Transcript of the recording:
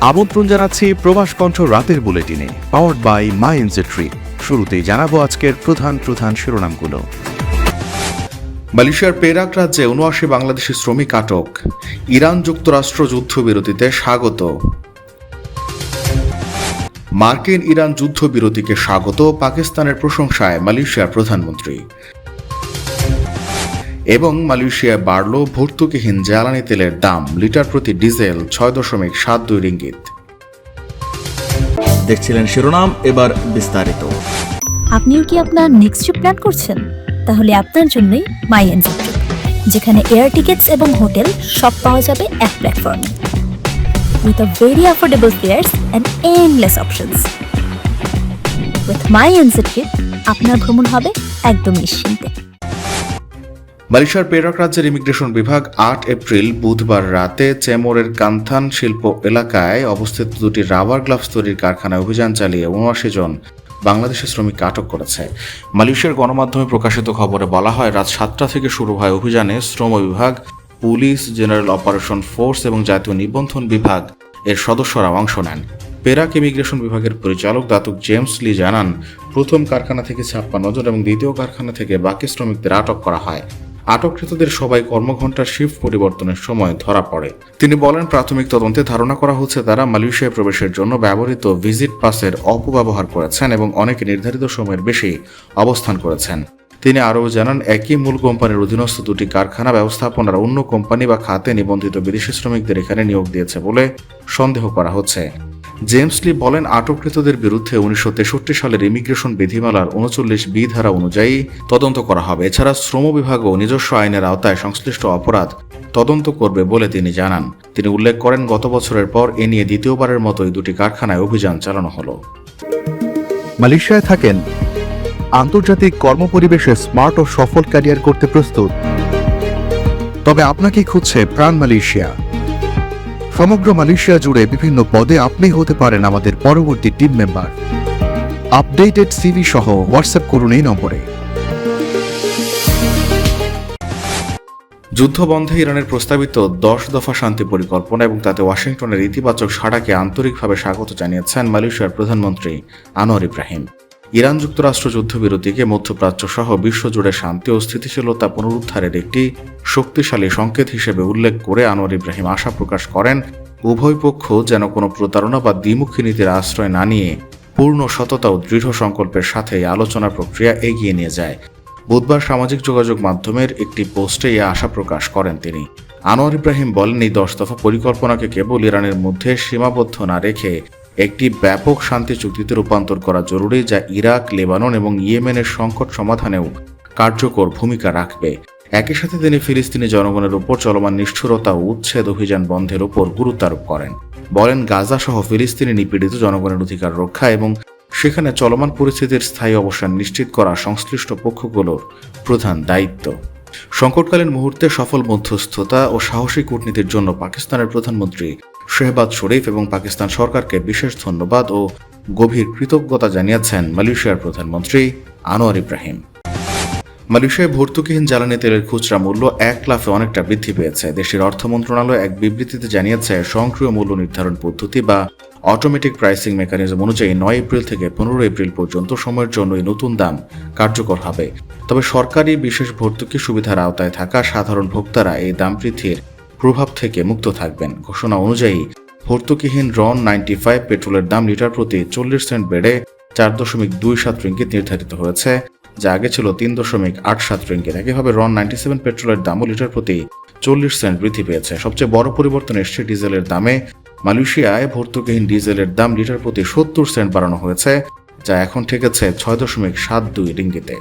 আমন্ত্রণ জানাচ্ছি প্রবাস কণ্ঠ রাতের বুলেটিনে, পাওয়ার্ড বাই মাই এনজেট্রি। শুরুতেই জানাবো আজকের প্রধান শিরোনামগুলো। মালয়েশিয়ার পেরাক রাজ্যে ৭৯ বাংলাদেশি শ্রমিক আটক। ইরান যুক্তরাষ্ট্র যুদ্ধবিরতিতে স্বাগত। মার্কিন ইরান যুদ্ধবিরতিকে স্বাগত, পাকিস্তানের প্রশংসায় মালয়েশিয়ার প্রধানমন্ত্রী। এবং মালয়েশিয়ায় বাড়ল ভর্তুকিহীন জ্বালানি তেলের দাম, লিটার প্রতি ডিজেল ৬.৭২ রিঙ্গিত। দেখছিলেন শিরোনাম, এবার বিস্তারিত। আপনিও কি আপনার নেক্সট ট্রিপ প্ল্যান করছেন? তাহলে আপনার জন্যই মাই এনজেট্রি, যেখানে এয়ার টিকেটস এবং হোটেল সব পাওয়া যাবে এক প্ল্যাটফর্মে, with a very affordable fares and endless options. With my এনজেট্রি আপনার ভ্রমণ হবে একদম নিশ্চিন্তে। মালয়েশিয়ার পেরাক রাজ্যের ইমিগ্রেশন বিভাগ ৮ এপ্রিল বুধবার রাতে চেমোরের কান্থান শিল্প এলাকায় অবস্থিত দুটি রাবার গ্লাভস তৈরির কারখানায় অভিযান চালিয়ে ৭৯ জন বাংলাদেশি শ্রমিককে আটক করেছে। মালয়েশিয়ার গণমাধ্যমে প্রকাশিত খবরে বলা হয়, রাত ৭টা থেকে শুরু হয় অভিযানে শ্রম বিভাগ, পুলিশ, জেনারেল অপারেশন ফোর্স এবং জাতীয় নিবন্ধন বিভাগ এর সদস্যরা অংশ নেন। পেরাক ইমিগ্রেশন বিভাগের পরিচালক দাতুক জেমস লি জানান, প্রথম কারখানা থেকে ৫৬ জন এবং দ্বিতীয় কারখানা থেকে বাকি শ্রমিকদের আটক করা হয়। আটককৃতদের সবাই কর্মঘণ্টার শিফট পরিবর্তনের সময় ধরা পড়ে। তিনি বলেন, প্রাথমিক তদন্তে ধারণা করা হচ্ছে তারা মালয়েশিয়ায় প্রবেশের জন্য ব্যবহৃত ভিজিট পাসের অপব্যবহার করেছেন এবং অনেকে নির্ধারিত সময়ের বেশি অবস্থান করেছেন। তিনি আরও জানান, একই মূল কোম্পানির অধীনস্থ দুটি কারখানা ব্যবস্থাপনার অন্য কোম্পানি বা খাতে নিবন্ধিত বিদেশি শ্রমিকদের এখানে নিয়োগ দিয়েছে বলে সন্দেহ করা হচ্ছে। জেমস লি বলেন, আটককৃতদের বিরুদ্ধে ১৯৬৩ সালের ইমিগ্রেশন বিধিমালার ৩৯B ধারা অনুযায়ী তদন্ত করা হবে। এছাড়া শ্রম বিভাগও নিজস্ব আইনের আওতায় সংশ্লিষ্ট অপরাধ তদন্ত করবে বলে তিনি জানান। তিনি উল্লেখ করেন, গত বছরের পর এ নিয়ে দ্বিতীয়বারের মতো এই দুটি কারখানায় অভিযান চালানো হলো। মালয়েশিয়ায় থাকেন, আন্তর্জাতিক কর্মপরিবেশে স্মার্ট ও সফল ক্যারিয়ার করতে প্রস্তুত? তবে আপনাকে খুঁজছে প্রাণ মালয়েশিয়া। সমগ্র মালয়েশিয়া জুড়ে বিভিন্ন পদে আপনি হতে পারেন আমাদের পরবর্তী টিম মেম্বার। আপডেটেড সিভি সহ হোয়াটসঅ্যাপ করুন এই নম্বরে। যুদ্ধবন্ধে ইরানের প্রস্তাবিত ১০ দফা শান্তি পরিকল্পনা এবং তাতে ওয়াশিংটনের ইতিবাচক সাড়াকে আন্তরিকভাবে স্বাগত জানিয়েছেন মালয়েশিয়ার প্রধানমন্ত্রী আনোয়ার ইব্রাহিম। ইরান যুক্তরাষ্ট্র যুদ্ধবিরতিকে মধ্যপ্রাচ্য সহ বিশ্বজুড়ে শান্তি ও স্থিতিশীলতা পুনরুদ্ধারের একটি শক্তিশালী সংকেত হিসেবে উল্লেখ করে আনোয়ার ইব্রাহিম আশা প্রকাশ করেন, উভয় পক্ষ যেন কোনো প্রতারণা বা দ্বিমুখী নীতির আশ্রয় না নিয়ে পূর্ণ সততা ও দৃঢ় সংকল্পের সাথে এই আলোচনা প্রক্রিয়া এগিয়ে নিয়ে যায়। বুধবার সামাজিক যোগাযোগ মাধ্যমের একটি পোস্টে এই আশা প্রকাশ করেন তিনি। আনোয়ার ইব্রাহিম বলেন, এই ১০ দফা পরিকল্পনাকে কেবল ইরানের মধ্যে সীমাবদ্ধ না রেখে একটি ব্যাপক শান্তি চুক্তিতে রূপান্তর করা জরুরি, যা ইরাক, লেবানন এবং ইয়েমেনের সংকট সমাধানেও কার্যকর ভূমিকা রাখবে। একই সাথে তিনি ফিলিস্তিনি জনগণের উপর চলমান নিষ্ঠুরতা ও উচ্ছেদ অভিযান বন্ধের উপর গুরুত্ব আরোপ করেন। বলেন, গাজা সহ ফিলিস্তিনি নিপীড়িত জনগণের অধিকার রক্ষা এবং সেখানে চলমান পরিস্থিতির স্থায়ী অবসান নিশ্চিত করা সংশ্লিষ্ট পক্ষগুলোর প্রধান দায়িত্ব। সংকটকালীন মুহূর্তে সফল মধ্যস্থতা ও সাহসী কূটনীতির জন্য পাকিস্তানের প্রধানমন্ত্রী শেহবাজ শরীফ এবং পাকিস্তান সরকারকে বিশেষ ধন্যবাদ ও গভীর কৃতজ্ঞতা জানিয়েছেন মালয়েশিয়ার প্রধানমন্ত্রী আনোয়ার ইব্রাহিম। মালয়েশিয়ায় ভর্তুকিহীন জ্বালানি তেলের খুচরা মূল্য ১ লাফে অনেকটা বৃদ্ধি পেয়েছে। দেশের অর্থ মন্ত্রণালয় এক বিবৃতিতে জানিয়েছে, স্বয়ংক্রিয় মূল্য নির্ধারণ পদ্ধতি বা অটোমেটিক প্রাইসিং মেকানিজম অনুযায়ী ৯ এপ্রিল থেকে ১৫ এপ্রিল পর্যন্ত সময়ের জন্য এই নতুন দাম কার্যকর হবে। তবে সরকারি বিশেষ ভর্তুকি সুবিধার আওতায় থাকা সাধারণ ভোক্তারা এই দাম বৃদ্ধির প্রভাব থেকে মুক্ত থাকবেন। ঘোষণা অনুযায়ী ভর্তুকিহীন রন 95 পেট্রোলের দাম লিটার প্রতি ৪০ সেন্ট বেড়ে ৪.২৭ রিঙ্গিত নির্ধারিত হয়েছে, যা আগে ছিল ৩.৮৭ রিঙ্গিত। একইভাবে রন 97 পেট্রোলের দামও লিটার প্রতি ৪০ সেন্ট বৃদ্ধি পেয়েছে। সবচেয়ে বড় পরিবর্তন এসছে ডিজেলের দামে। মালয়েশিয়ায় ভর্তুকিহীন ডিজেলের দাম লিটার প্রতি ৭০ সেন্ট বাড়ানো হয়েছে, যা এখন ঠেকেছে ৬.৭২ রিঙ্গিতে।